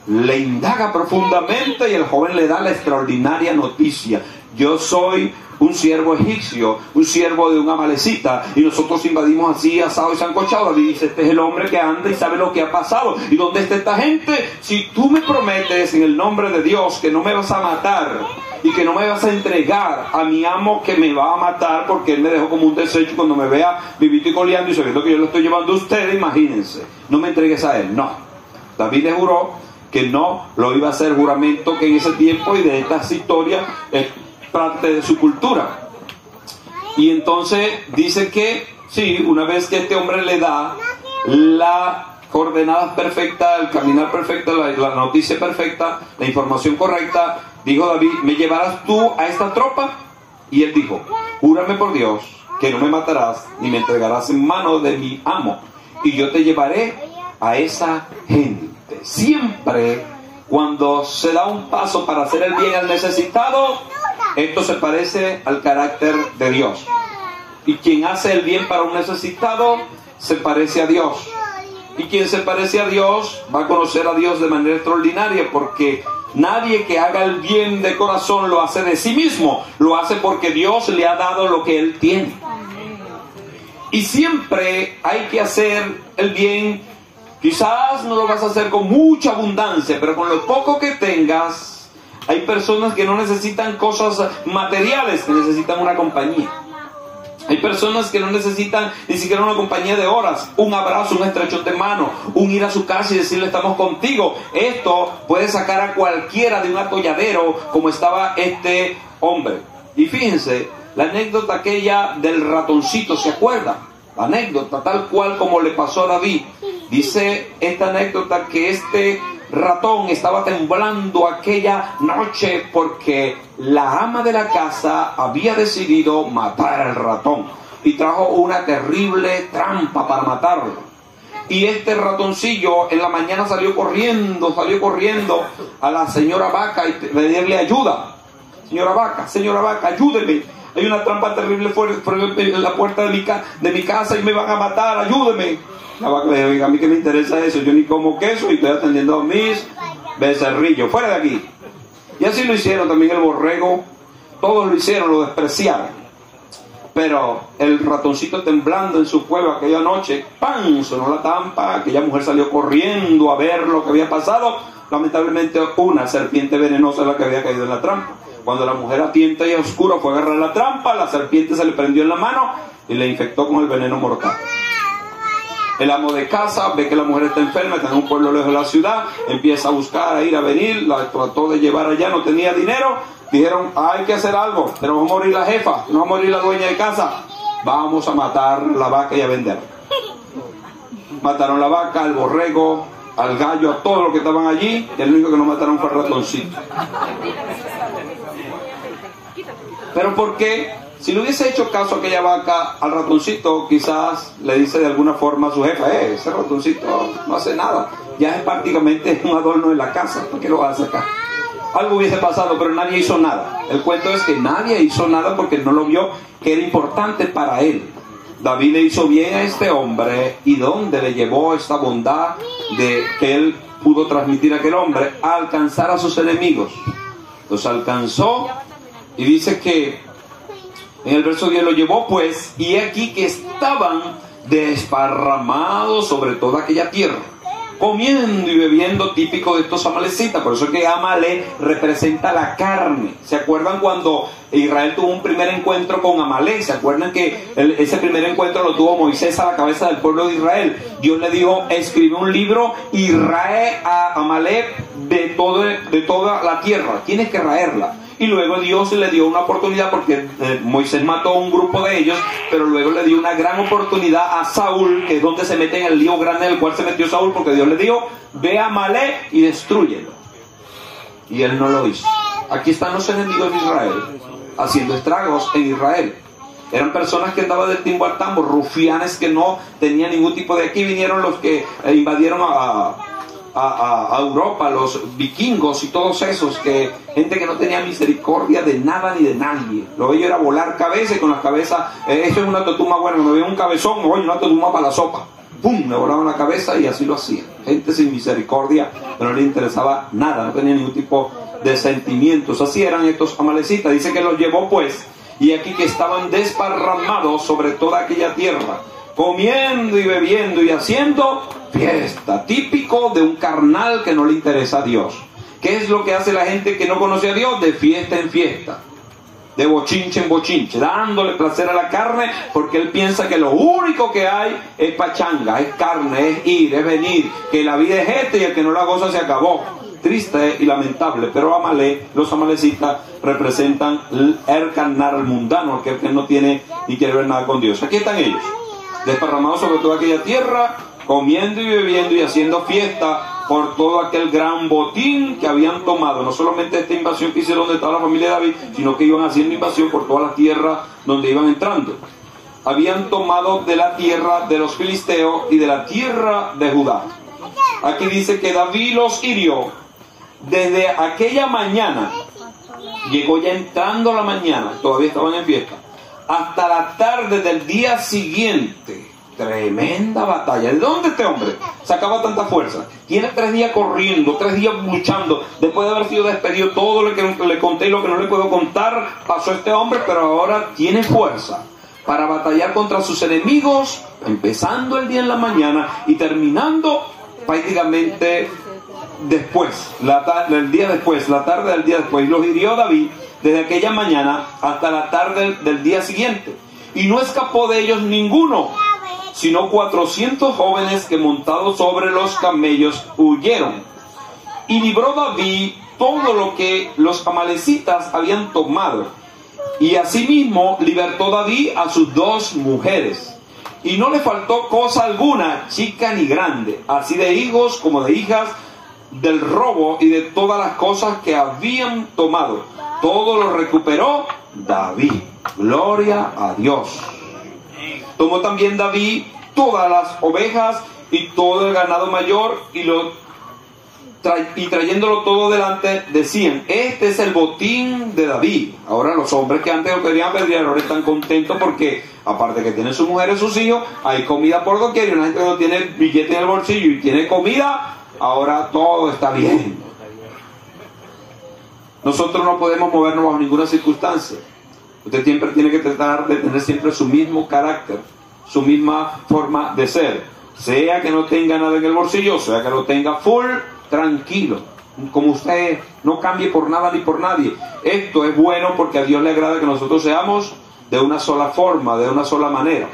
le indaga profundamente y el joven le da la extraordinaria noticia: yo soy un siervo egipcio, un siervo de un amalecita, y nosotros invadimos así, asado y sancochado. David dice: este es el hombre que anda y sabe lo que ha pasado. ¿Y dónde está esta gente? Si tú me prometes en el nombre de Dios que no me vas a matar y que no me vas a entregar a mi amo, que me va a matar porque él me dejó como un desecho, cuando me vea vivito y coleando y sabiendo que yo lo estoy llevando a ustedes, imagínense, no me entregues a él. No, David le juró que no lo iba a hacer, juramento que en ese tiempo y de estas historias es parte de su cultura. Y entonces dice que sí, una vez que este hombre le da la coordenada perfecta, el caminar perfecto, la noticia perfecta, la información correcta, dijo David: ¿me llevarás tú a esta tropa? Y él dijo: júrame por Dios que no me matarás ni me entregarás en manos de mi amo, y yo te llevaré a esa gente. Siempre cuando se da un paso para hacer el bien al necesitado, esto se parece al carácter de Dios. Y quien hace el bien para un necesitado se parece a Dios. Y quien se parece a Dios va a conocer a Dios de manera extraordinaria, porque nadie que haga el bien de corazón lo hace de sí mismo, lo hace porque Dios le ha dado lo que él tiene. Y siempre hay que hacer el bien. Quizás no lo vas a hacer con mucha abundancia, pero con lo poco que tengas. Hay personas que no necesitan cosas materiales, que necesitan una compañía. Hay personas que no necesitan ni siquiera una compañía de horas, un abrazo, un estrechón de mano, un ir a su casa y decirle: estamos contigo. Esto puede sacar a cualquiera de un atolladero como estaba este hombre. Y fíjense, la anécdota aquella del ratoncito, ¿se acuerda? La anécdota tal cual como le pasó a David. Dice esta anécdota que este ratón estaba temblando aquella noche porque la ama de la casa había decidido matar al ratón y trajo una terrible trampa para matarlo. Y este ratoncillo en la mañana salió corriendo a la señora vaca y pedirle ayuda. Señora vaca, ayúdeme. Hay una trampa terrible fuera en la puerta de mi casa y me van a matar, ayúdeme. La vaca le dijo: a mí que me interesa eso, yo ni como queso y estoy atendiendo a mis becerrillos, fuera de aquí. Y así lo hicieron también el borrego, todos lo hicieron, lo despreciaron. Pero el ratoncito temblando en su cueva aquella noche, ¡pam!, sonó la tampa, aquella mujer salió corriendo a ver lo que había pasado. Lamentablemente una serpiente venenosa es la que había caído en la trampa. Cuando la mujer a tienta y a oscura fue a agarrar la trampa, la serpiente se le prendió en la mano y le infectó con el veneno mortal. El amo de casa ve que la mujer está enferma, está en un pueblo lejos de la ciudad, empieza a buscar, a ir, a venir, la trató de llevar allá, no tenía dinero. Dijeron, hay que hacer algo, pero va a morir la jefa, no va a morir la dueña de casa. Vamos a matar la vaca y a venderla. Mataron la vaca, al borrego, al gallo, a todos los que estaban allí, y el único que no mataron fue el ratoncito. Pero ¿por qué? Si le hubiese hecho caso a aquella vaca, al ratoncito, quizás le dice de alguna forma a su jefa, ese ratoncito no hace nada, ya es prácticamente un adorno en la casa, ¿por qué lo vas a sacar? Algo hubiese pasado, pero nadie hizo nada. El cuento es que nadie hizo nada porque no lo vio que era importante para él. David le hizo bien a este hombre, y dónde le llevó esta bondad de que él pudo transmitir a aquel hombre, a alcanzar a sus enemigos. Los alcanzó, y dice que en el verso 10 lo llevó pues, y he aquí que estaban desparramados sobre toda aquella tierra, comiendo y bebiendo, típico de estos amalecitas. Por eso es que Amalek representa la carne. ¿Se acuerdan cuando Israel tuvo un primer encuentro con Amalek? ¿Se acuerdan que ese primer encuentro lo tuvo Moisés a la cabeza del pueblo de Israel? Dios le dijo, escribe un libro y rae a Amalek de toda la tierra. Tienes que raerla. Y luego Dios le dio una oportunidad, porque Moisés mató a un grupo de ellos, pero luego le dio una gran oportunidad a Saúl, que es donde se mete en el lío grande en el cual se metió Saúl, porque Dios le dijo, ve a Amalek y destrúyelo. Y él no lo hizo. Aquí están los enemigos de Israel, haciendo estragos en Israel. Eran personas que andaban del timbo al tambo, rufianes que no tenían ningún tipo de... Aquí vinieron los que invadieron a Europa, los vikingos y todos esos, gente que no tenía misericordia de nada ni de nadie. Lo bello era volar cabeza, y con las cabezas, eso es una totuma buena, cuando había un cabezón, oye, una totuma para la sopa, ¡pum!, le volaban la cabeza, y así lo hacían. Gente sin misericordia, que no le interesaba nada, no tenía ningún tipo de sentimientos. Así eran estos amalecitas. Dice que los llevó pues, y aquí que estaban desparramados sobre toda aquella tierra, comiendo y bebiendo y haciendo fiesta, típico de un carnal que no le interesa a Dios. ¿Qué es lo que hace la gente que no conoce a Dios? De fiesta en fiesta, de bochinche en bochinche, dándole placer a la carne, porque él piensa que lo único que hay es pachanga, es carne, es ir, es venir, que la vida es esta y el que no la goza se acabó. Triste y lamentable. Pero Amalek, los amalecitas representan el carnal mundano, que no tiene ni quiere ver nada con Dios. Aquí están ellos, desparramados sobre toda aquella tierra, comiendo y bebiendo y haciendo fiesta por todo aquel gran botín que habían tomado. No solamente esta invasión que hicieron donde estaba la familia de David, sino que iban haciendo invasión por toda la tierra donde iban entrando. Habían tomado de la tierra de los filisteos y de la tierra de Judá. Aquí dice que David los hirió desde aquella mañana. Llegó ya entrando la mañana, todavía estaban en fiesta, hasta la tarde del día siguiente. Tremenda batalla. ¿De dónde este hombre sacaba tanta fuerza? Tiene 3 días corriendo, 3 días luchando. Después de haber sido despedido, todo lo que le conté y lo que no le puedo contar, pasó este hombre, pero ahora tiene fuerza para batallar contra sus enemigos, empezando el día en la mañana y terminando prácticamente después, el día después, la tarde del día después. Y los hirió David desde aquella mañana hasta la tarde del día siguiente. Y no escapó de ellos ninguno, sino 400 jóvenes que montados sobre los camellos huyeron. Y libró David todo lo que los amalecitas habían tomado. Y asimismo libertó David a sus 2 mujeres. Y no le faltó cosa alguna, chica ni grande, así de hijos como de hijas, del robo y de todas las cosas que habían tomado. Todo lo recuperó David. Gloria a Dios. Tomó también David todas las ovejas y todo el ganado mayor, y trayéndolo todo delante, decían: este es el botín de David. Ahora los hombres que antes lo querían perder, ahora están contentos, porque aparte que tienen sus mujeres, sus hijos, hay comida por doquier, y una gente que no tiene billete en el bolsillo y tiene comida, ahora todo está bien. Nosotros no podemos movernos bajo ninguna circunstancia. Usted siempre tiene que tratar de tener siempre su mismo carácter, su misma forma de ser. Sea que no tenga nada en el bolsillo, sea que lo tenga full, tranquilo. Como usted no cambie por nada ni por nadie. Esto es bueno porque a Dios le agrada que nosotros seamos de una sola forma, de una sola manera.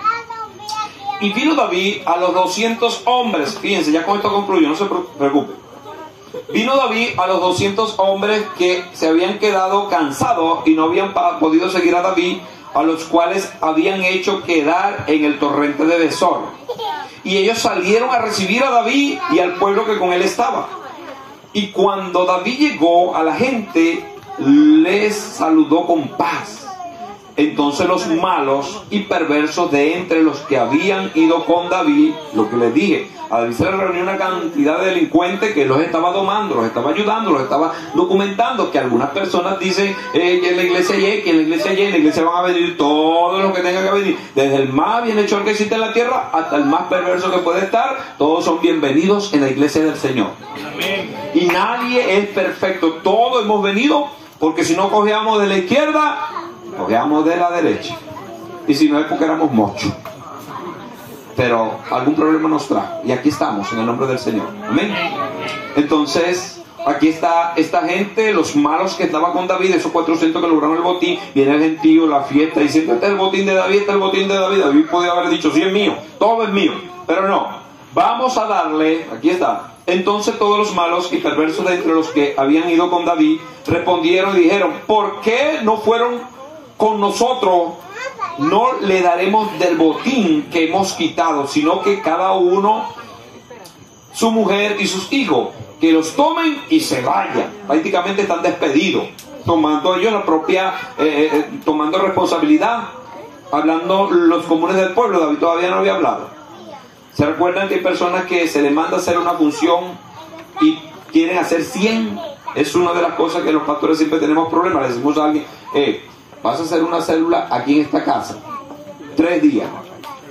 Y vino David a los 200 hombres. Fíjense, ya con esto concluyo, no se preocupe. Vino David a los 200 hombres que se habían quedado cansados y no habían podido seguir a David, a los cuales habían hecho quedar en el torrente de Besor. Y ellos salieron a recibir a David y al pueblo que con él estaba. Y cuando David llegó a la gente, les saludó con paz. Entonces los malos y perversos de entre los que habían ido con David, lo que les dije, a David se le reunió una cantidad de delincuentes que los estaba domando, los estaba ayudando, los estaba documentando, que algunas personas dicen que en la iglesia Y, que en la iglesia Y, en la iglesia van a venir todos los que tengan que venir, desde el más bienhechor que existe en la tierra hasta el más perverso que puede estar, todos son bienvenidos en la iglesia del Señor. Amén. Y nadie es perfecto, todos hemos venido, porque si no cojeamos de la izquierda, cojeamos de la derecha, y si no es porque éramos mochos, pero algún problema nos trajo, y aquí estamos en el nombre del Señor. Amén. Entonces aquí está esta gente, los malos que estaban con David, esos 400 que lograron el botín. Viene el gentío, la fiesta, y diciendo: este es el botín de David, este es el botín de David. David podía haber dicho: sí, es mío, todo es mío, pero no, vamos a darle, aquí está. Entonces todos los malos y perversos de entre los que habían ido con David respondieron y dijeron: ¿por qué no fueron con nosotros? No le daremos del botín que hemos quitado, sino que cada uno, su mujer y sus hijos, que los tomen y se vayan. Prácticamente están despedidos, tomando ellos la propia, tomando responsabilidad, hablando los comunes del pueblo. David todavía no había hablado. ¿Se recuerdan que hay personas que se les manda hacer una función y quieren hacer 100? Es una de las cosas que los pastores siempre tenemos problemas. Le decimos a alguien: vas a hacer una célula aquí en esta casa 3 días.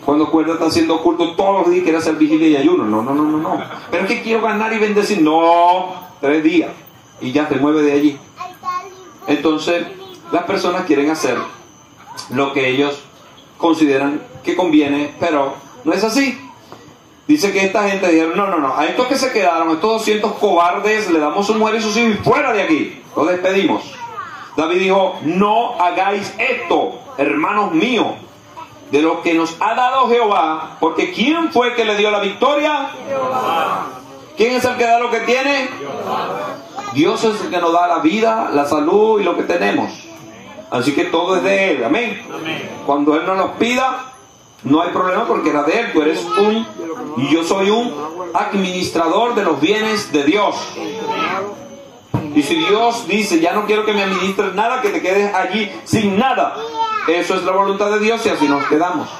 Cuando Cuerda está haciendo culto todos los días, quiere hacer vigilia y ayuno. No. Pero es que quiero ganar y bendecir. No, 3 días. Y ya se mueve de allí. Entonces, las personas quieren hacer lo que ellos consideran que conviene, pero no es así. Dice que esta gente dijeron: no, a estos que se quedaron, estos 200 cobardes, le damos su mujer y sus hijos y fuera de aquí. Los despedimos. David dijo: no hagáis esto, hermanos míos, de lo que nos ha dado Jehová, porque ¿quién fue el que le dio la victoria? Jehová. ¿Quién es el que da lo que tiene? Jehová. Dios es el que nos da la vida, la salud y lo que tenemos. Así que todo es de Él. Amén. Amén. Cuando Él no nos pida, no hay problema, porque era de Él. Tú eres y yo soy un administrador de los bienes de Dios. Y si Dios dice: ya no quiero que me administres nada, que te quedes allí sin nada, eso es la voluntad de Dios, y así nos quedamos.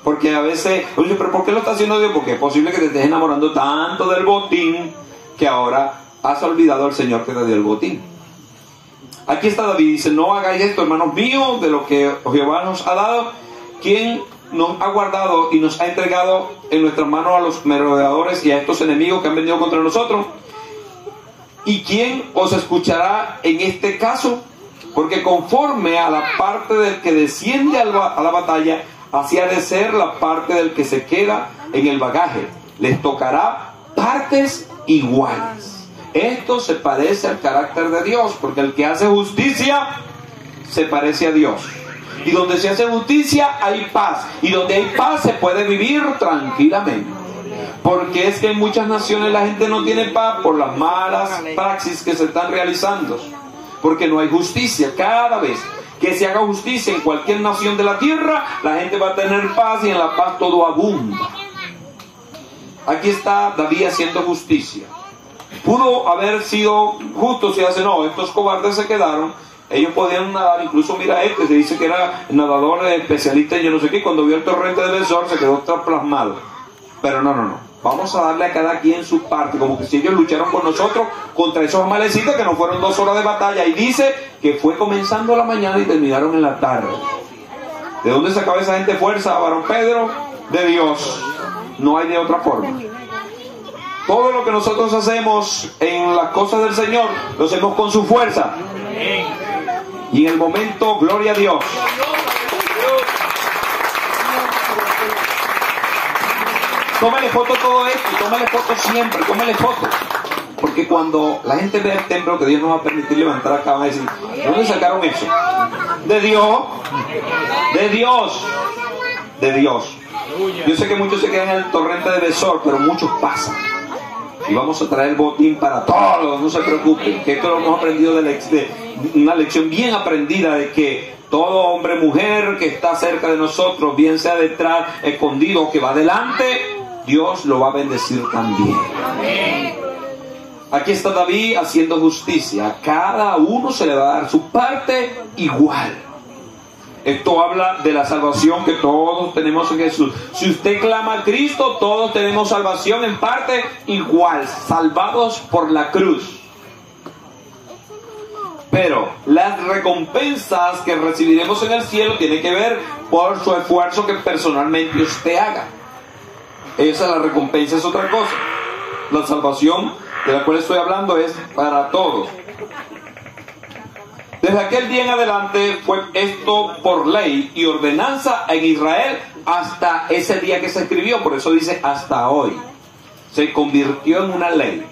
Porque a veces, oye, pero ¿por qué lo está haciendo Dios? Porque es posible que te estés enamorando tanto del botín que ahora has olvidado al Señor que te dio el botín. Aquí está David, dice: no hagáis esto, hermanos míos, de lo que Jehová nos ha dado, quien nos ha guardado y nos ha entregado en nuestras manos a los merodeadores y a estos enemigos que han venido contra nosotros. ¿Y quién os escuchará en este caso? Porque conforme a la parte del que desciende a la batalla, así ha de ser la parte del que se queda en el bagaje. Les tocará partes iguales. Esto se parece al carácter de Dios, porque el que hace justicia se parece a Dios. Y donde se hace justicia hay paz. Y donde hay paz se puede vivir tranquilamente. Porque es que en muchas naciones la gente no tiene paz por las malas praxis que se están realizando. Porque no hay justicia. Cada vez que se haga justicia en cualquier nación de la tierra, la gente va a tener paz, y en la paz todo abunda. Aquí está David haciendo justicia. Pudo haber sido justo si hace: no, estos cobardes se quedaron. Ellos podían nadar, incluso mira se dice que era nadador especialista en yo no sé qué. Cuando vio el torrente de Besor se quedó plasmado. Pero no. Vamos a darle a cada quien su parte, como que si ellos lucharon con nosotros contra esos amalecitas que no fueron 2 horas de batalla. Y dice que fue comenzando la mañana y terminaron en la tarde. ¿De dónde sacaba esa gente fuerza, varón Pedro? De Dios. No hay de otra forma. Todo lo que nosotros hacemos en las cosas del Señor, lo hacemos con su fuerza. Y en el momento, gloria a Dios. Tómale foto todo esto, tómale foto siempre, tómale foto. Porque cuando la gente ve el templo que Dios nos va a permitir levantar acá, va a decir, ¿dónde sacaron eso? De Dios, de Dios, de Dios. Yo sé que muchos se quedan en el torrente de Besor, pero muchos pasan. Y vamos a traer el botín para todos, no se preocupen, que esto lo hemos aprendido de una lección bien aprendida, de que todo hombre, mujer que está cerca de nosotros, bien sea detrás, escondido o que va adelante, Dios lo va a bendecir también. Aquí está David haciendo justicia. A cada uno se le va a dar su parte igual. Esto habla de la salvación que todos tenemos en Jesús. Si usted clama a Cristo, todos tenemos salvación en parte igual, salvados por la cruz. Pero las recompensas que recibiremos en el cielo tienen que ver por su esfuerzo que personalmente usted haga. Esa es la recompensa, es otra cosa. La salvación de la cual estoy hablando es para todos. Desde aquel día en adelante fue esto por ley y ordenanza en Israel hasta ese día que se escribió. Por eso dice hasta hoy. Se convirtió en una ley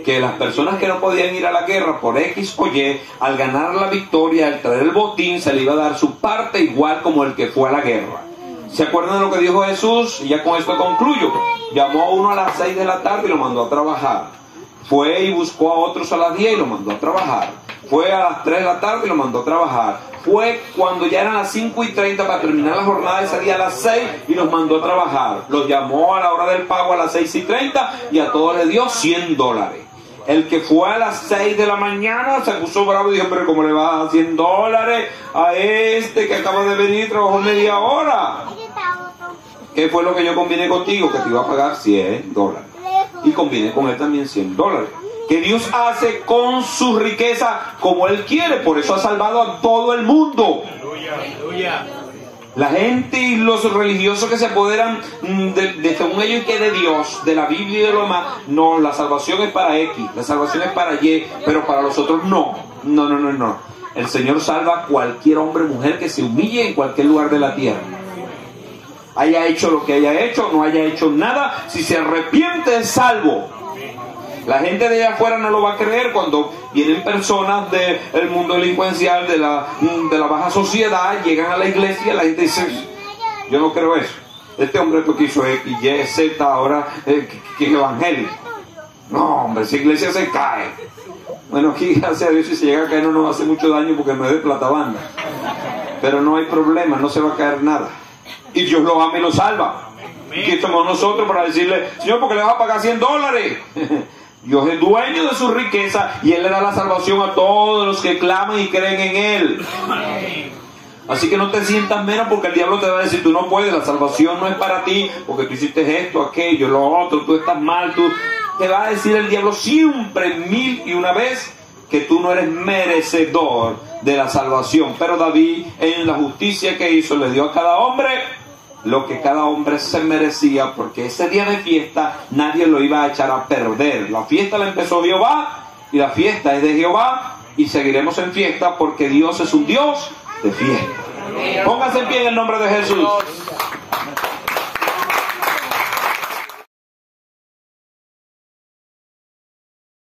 que las personas que no podían ir a la guerra por X o Y, al ganar la victoria, al traer el botín, se le iba a dar su parte igual como el que fue a la guerra. ¿Se acuerdan de lo que dijo Jesús? Y ya con esto concluyo. Llamó a uno a las 6 de la tarde y lo mandó a trabajar. Fue y buscó a otros a las 10 y lo mandó a trabajar. Fue a las 3 de la tarde y lo mandó a trabajar. Fue cuando ya eran las 5:30 para terminar la jornada de ese día a las 6 y los mandó a trabajar. Los llamó a la hora del pago a las 6:30 y a todos les dio $100. El que fue a las 6 de la mañana se puso bravo y dijo, pero ¿cómo le vas a dar $100 a este que acaba de venir y trabajó media hora? ¿Qué fue lo que yo combiné contigo? Que te iba a pagar $100. Y combiné con él también $100. Que Dios hace con su riqueza como Él quiere. Por eso ha salvado a todo el mundo. La gente y los religiosos que se apoderan de según ellos que de Dios, de la Biblia y de lo demás. No, la salvación es para X, la salvación es para Y, pero para los otros no. No. El Señor salva a cualquier hombre o mujer que se humille en cualquier lugar de la tierra. Haya hecho lo que haya hecho, no haya hecho nada, si se arrepiente es salvo. La gente de allá afuera no lo va a creer cuando vienen personas del mundo delincuencial, de la baja sociedad, llegan a la iglesia y la gente dice, yo no creo eso. Este hombre que hizo X, Y, Z, ahora que es evangélico. No, hombre, esa iglesia se cae. Bueno, aquí gracias a Dios si se llega a caer no nos hace mucho daño porque no es de plata banda. Pero no hay problema, no se va a caer nada. Y Dios lo ama y lo salva. ¿Y qué somos nosotros para decirle, Señor, porque le vas a pagar $100? Dios es dueño de su riqueza y Él le da la salvación a todos los que claman y creen en Él. Así que no te sientas menos porque el diablo te va a decir, tú no puedes, la salvación no es para ti, porque tú hiciste esto, aquello, lo otro, tú estás mal, te va a decir el diablo siempre 1001 vez que tú no eres merecedor de la salvación. Pero David, en la justicia que hizo, le dio a cada hombre lo que cada hombre se merecía, porque ese día de fiesta nadie lo iba a echar a perder. La fiesta la empezó Jehová y la fiesta es de Jehová y seguiremos en fiesta porque Dios es un Dios de fiesta. Pónganse en pie en el nombre de Jesús.